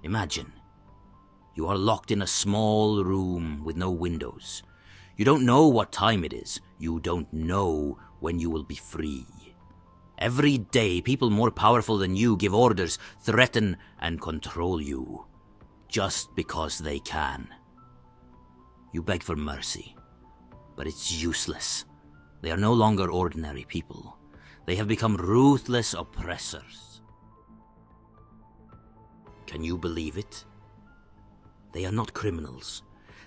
Imagine, you are locked in a small room with no windows. You don't know what time it is. You don't know when you will be free. Every day, people more powerful than you give orders, threaten, and control you, just because they can. You beg for mercy, but it's useless. They are no longer ordinary people. They have become ruthless oppressors. Can you believe it? They are not criminals.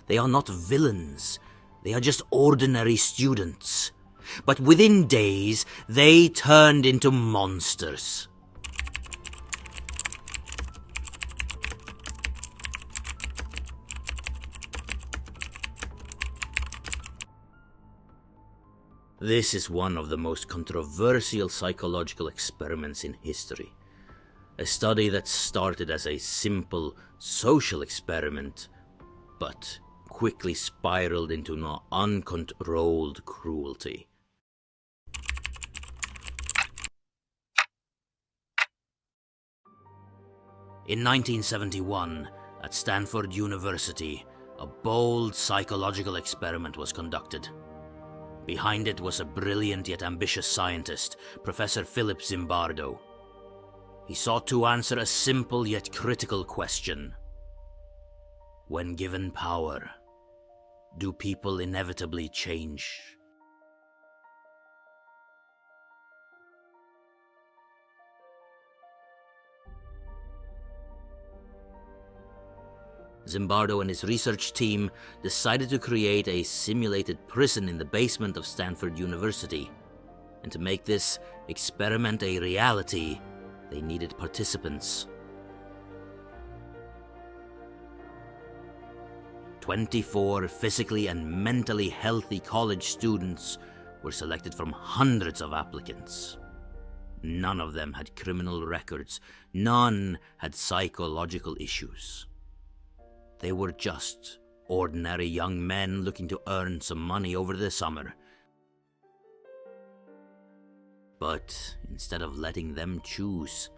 They are not villains. They are just ordinary students. But within days, they turned into monsters. This is one of the most controversial psychological experiments in history. A study that started as a simple social experiment, but quickly spiraled into an uncontrolled cruelty. In 1971, at Stanford University, a bold psychological experiment was conducted. Behind it was a brilliant yet ambitious scientist, Professor Philip Zimbardo. He sought to answer a simple yet critical question. When given power, do people inevitably change? Zimbardo and his research team decided to create a simulated prison in the basement of Stanford University. And to make this experiment a reality, they needed participants. 24 physically and mentally healthy college students were selected from hundreds of applicants. None of them had criminal records. None had psychological issues. They were just ordinary young men looking to earn some money over the summer. But instead of letting them choose,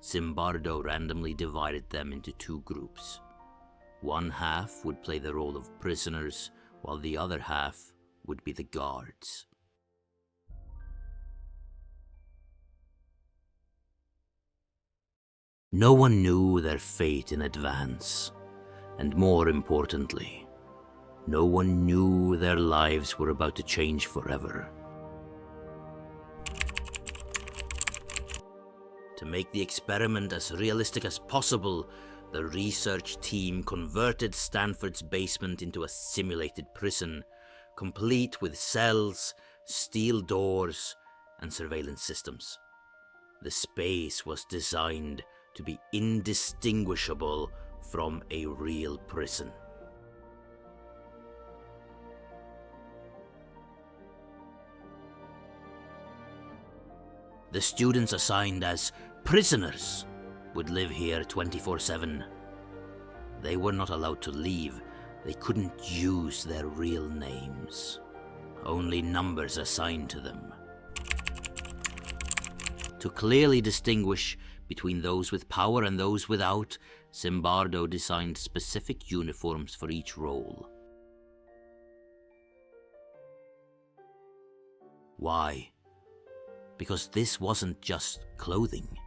Zimbardo randomly divided them into two groups. One half would play the role of prisoners, while the other half would be the guards. No one knew their fate in advance. And more importantly, no one knew their lives were about to change forever. To make the experiment as realistic as possible, the research team converted Stanford's basement into a simulated prison, complete with cells, steel doors, and surveillance systems. The space was designed to be indistinguishable from a real prison. The students assigned as prisoners would live here 24/7. They were not allowed to leave. They couldn't use their real names. Only numbers assigned to them. To clearly distinguish between those with power and those without, Zimbardo designed specific uniforms for each role. Why? Because this wasn't just clothing.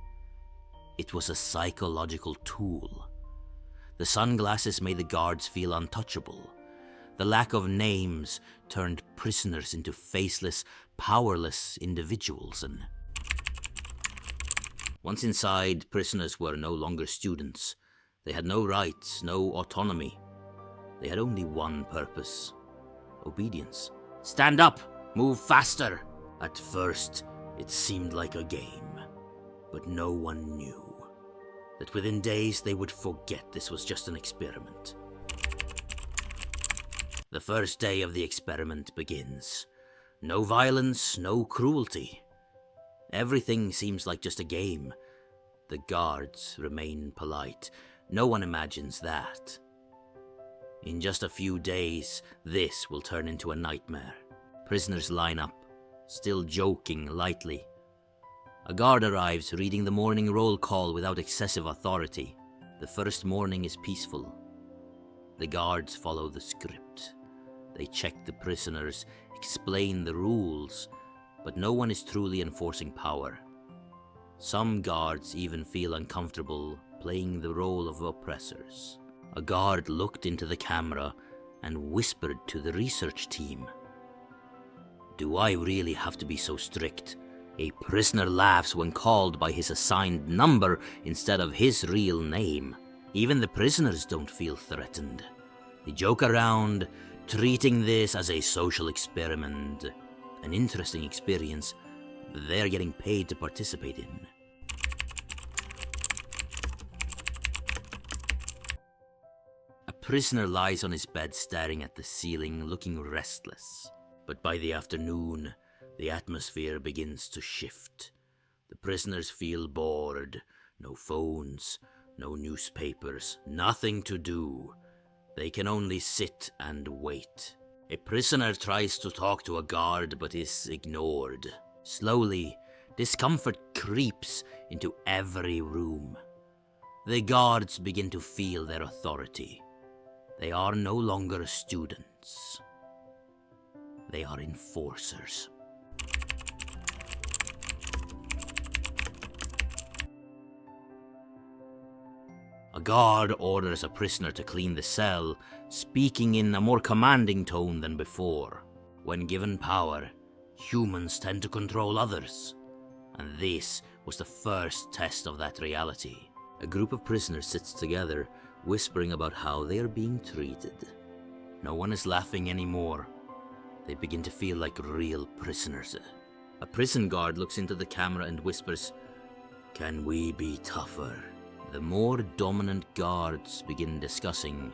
It was a psychological tool. The sunglasses made the guards feel untouchable. The lack of names turned prisoners into faceless, powerless individuals, and once inside, prisoners were no longer students. They had no rights, no autonomy. They had only one purpose: obedience. Stand up! Move faster! At first, it seemed like a game, but no one knew that within days they would forget this was just an experiment. The first day of the experiment begins. No violence, no cruelty. Everything seems like just a game. The guards remain polite. No one imagines that. In just a few days, this will turn into a nightmare. Prisoners line up, still joking lightly. A guard arrives reading the morning roll call without excessive authority. The first morning is peaceful. The guards follow the script. They check the prisoners, explain the rules, but no one is truly enforcing power. Some guards even feel uncomfortable playing the role of oppressors. A guard looked into the camera and whispered to the research team, "Do I really have to be so strict? A prisoner laughs when called by his assigned number instead of his real name. Even the prisoners don't feel threatened. They joke around, treating this as a social experiment. An interesting experience they're getting paid to participate in." A prisoner lies on his bed staring at the ceiling, looking restless. But by the afternoon, the atmosphere begins to shift. The prisoners feel bored. No phones, no newspapers, nothing to do. They can only sit and wait. A prisoner tries to talk to a guard but is ignored. Slowly, discomfort creeps into every room. The guards begin to feel their authority. They are no longer students. They are enforcers. A guard orders a prisoner to clean the cell, speaking in a more commanding tone than before. When given power, humans tend to control others. And this was the first test of that reality. A group of prisoners sits together, whispering about how they are being treated. No one is laughing anymore. They begin to feel like real prisoners. A prison guard looks into the camera and whispers, "Can we be tougher?" The more dominant guards begin discussing,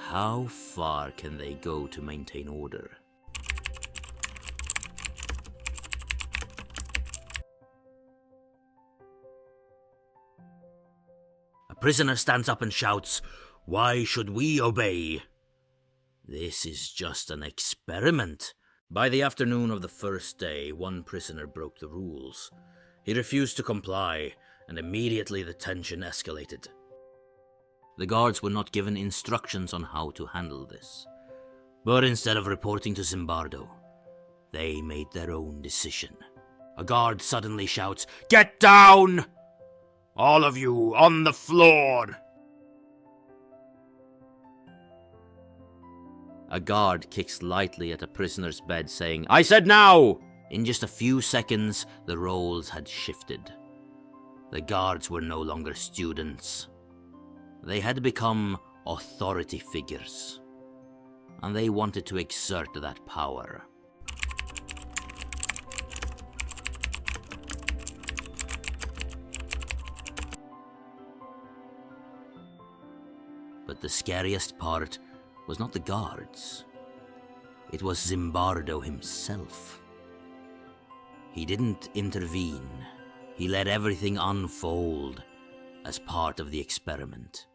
how far can they go to maintain order? A prisoner stands up and shouts, "Why should we obey? This is just an experiment." By the afternoon of the first day, one prisoner broke the rules. He refused to comply, and immediately the tension escalated. The guards were not given instructions on how to handle this, but instead of reporting to Zimbardo, they made their own decision. A guard suddenly shouts, "Get down! All of you on the floor!" A guard kicks lightly at a prisoner's bed, saying, "I said now!" In just a few seconds, the roles had shifted. The guards were no longer students. They had become authority figures, and they wanted to exert that power. But the scariest part was not the guards. It was Zimbardo himself. He didn't intervene. He let everything unfold as part of the experiment.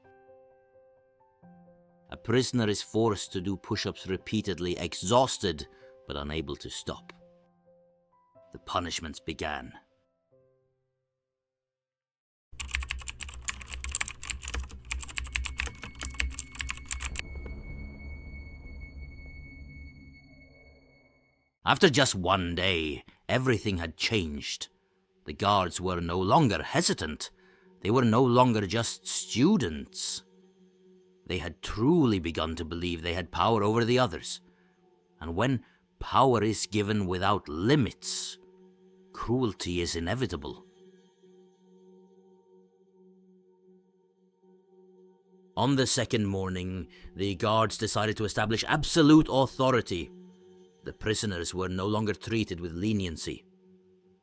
A prisoner is forced to do push-ups repeatedly, exhausted but unable to stop. The punishments began. After just one day, everything had changed. The guards were no longer hesitant. They were no longer just students. They had truly begun to believe they had power over the others. And when power is given without limits, cruelty is inevitable. On the second morning, the guards decided to establish absolute authority. The prisoners were no longer treated with leniency.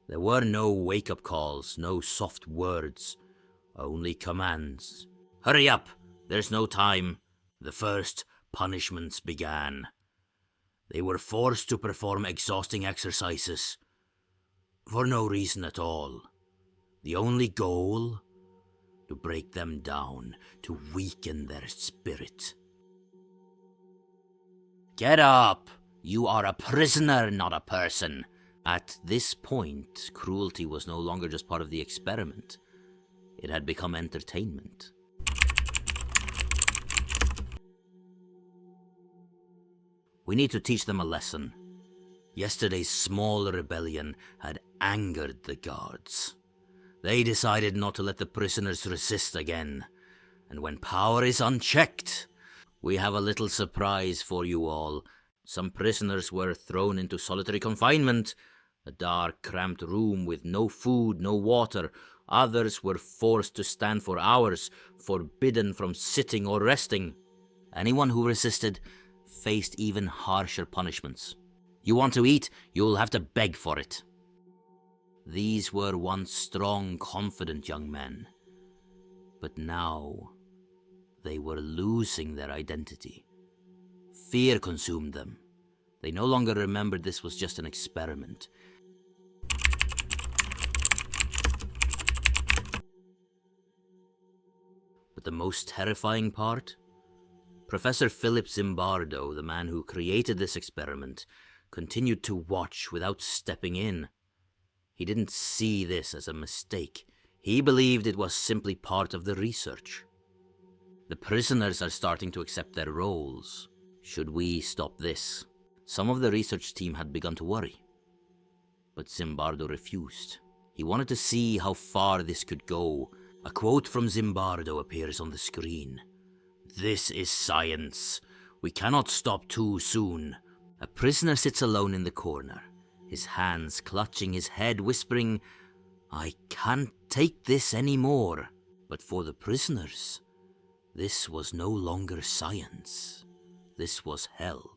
There were no wake-up calls, no soft words, only commands. "Hurry up! There's no time." The first punishments began. They were forced to perform exhausting exercises for no reason at all. The only goal? To break them down, to weaken their spirit. "Get up! You are a prisoner, not a person." At this point, cruelty was no longer just part of the experiment. It had become entertainment. We need to teach them a lesson. Yesterday's small rebellion had angered the guards. They decided not to let the prisoners resist again. And when power is unchecked, we have a little surprise for you all. Some prisoners were thrown into solitary confinement, a dark, cramped room with no food, no water. Others were forced to stand for hours, forbidden from sitting or resting. Anyone who resisted faced even harsher punishments. You want to eat, you'll have to beg for it. These were once strong, confident young men. But now, they were losing their identity. Fear consumed them. They no longer remembered this was just an experiment. But the most terrifying part? Professor Philip Zimbardo, the man who created this experiment, continued to watch without stepping in. He didn't see this as a mistake. He believed it was simply part of the research. The prisoners are starting to accept their roles. Should we stop this? Some of the research team had begun to worry. But Zimbardo refused. He wanted to see how far this could go. A quote from Zimbardo appears on the screen. "This is science. We cannot stop too soon." A prisoner sits alone in the corner, his hands clutching his head, whispering, "I can't take this anymore." But for the prisoners, this was no longer science. This was hell.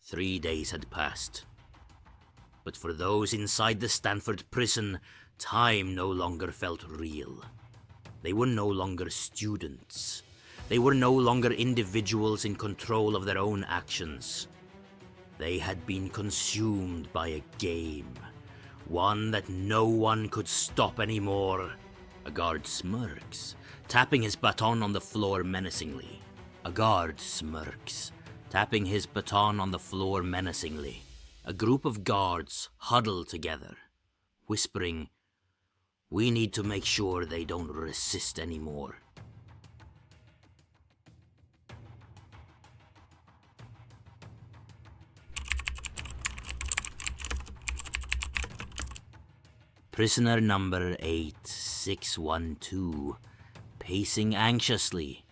Three days had passed. But for those inside the Stanford prison, time no longer felt real. They were no longer students. They were no longer individuals in control of their own actions. They had been consumed by a game, one that no one could stop anymore. A guard smirks, tapping his baton on the floor menacingly. A guard smirks, tapping his baton on the floor menacingly. A group of guards huddle together, whispering, "We need to make sure they don't resist anymore." Prisoner number 8612, pacing anxiously,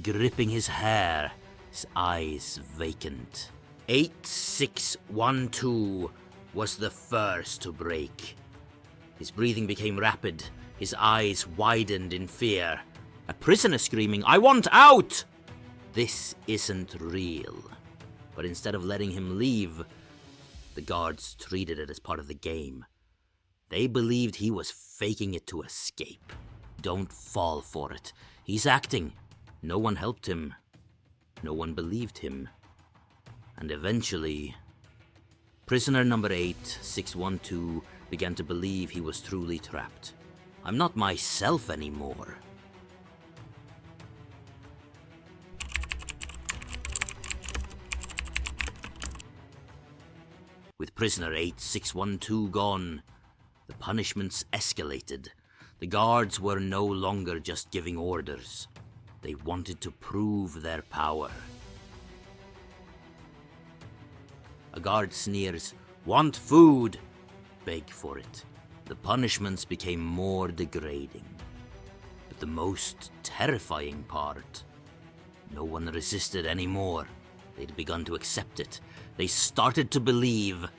gripping his hair, his eyes vacant. 8612 was the first to break. His breathing became rapid, his eyes widened in fear. A prisoner screaming, "I want out!" This isn't real. But instead of letting him leave, the guards treated it as part of the game. They believed he was faking it to escape. Don't fall for it. He's acting. No one helped him. No one believed him. And eventually, prisoner number 8612 began to believe he was truly trapped. I'm not myself anymore. With prisoner 8612 gone, the punishments escalated. The guards were no longer just giving orders. They wanted to prove their power. A guard sneers, "Want food?" Beg for it. The punishments became more degrading. But the most terrifying part, no one resisted anymore. They'd begun to accept it. They started to believe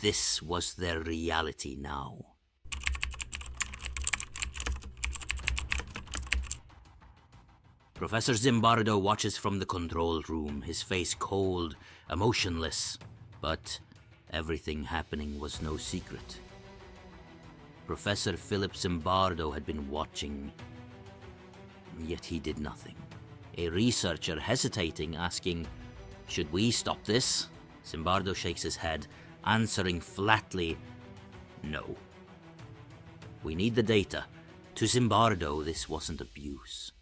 this was their reality now. Professor Zimbardo watches from the control room, his face cold, emotionless. But everything happening was no secret. Professor Philip Zimbardo had been watching, yet he did nothing. A researcher hesitating, asking, "Should we stop this?" Zimbardo shakes his head, answering flatly, "No. We need the data." To Zimbardo, this wasn't abuse.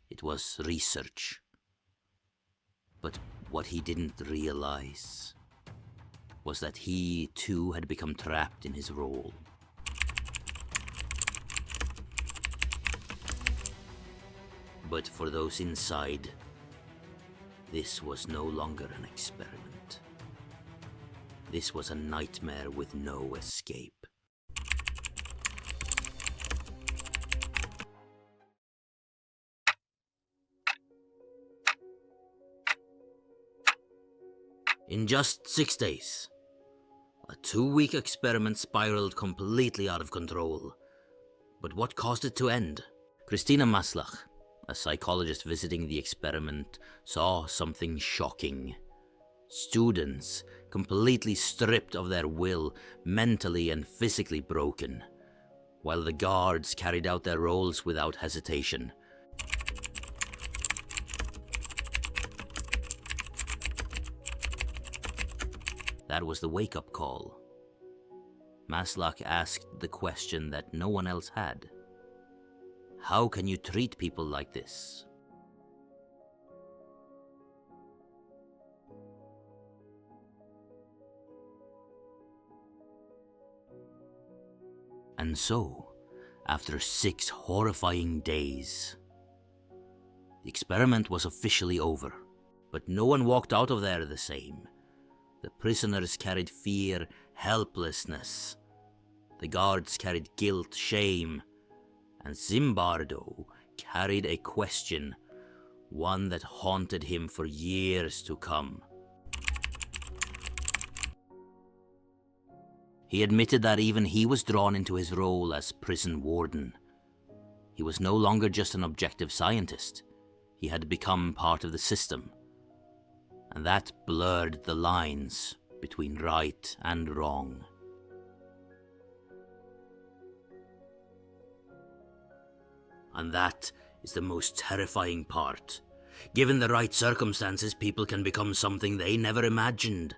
It was research. But What he didn't realize was that he too had become trapped in his role. But for those inside, this was no longer an experiment. This was a nightmare with no escape. In just 6 days, a 2-week experiment spiraled completely out of control. But what caused it to end? Christina Maslach, a psychologist visiting the experiment, saw something shocking. Students, completely stripped of their will, mentally and physically broken, while the guards carried out their roles without hesitation. That was the wake-up call. Maslach asked the question that no one else had. How can you treat people like this? And so, after 6 horrifying days, the experiment was officially over. But no one walked out of there the same. The prisoners carried fear, helplessness. The guards carried guilt, shame. And Zimbardo carried a question, one that haunted him for years to come. He admitted that even he was drawn into his role as prison warden. He was no longer just an objective scientist. He had become part of the system. And that blurred the lines between right and wrong. And that is the most terrifying part. Given the right circumstances, people can become something they never imagined.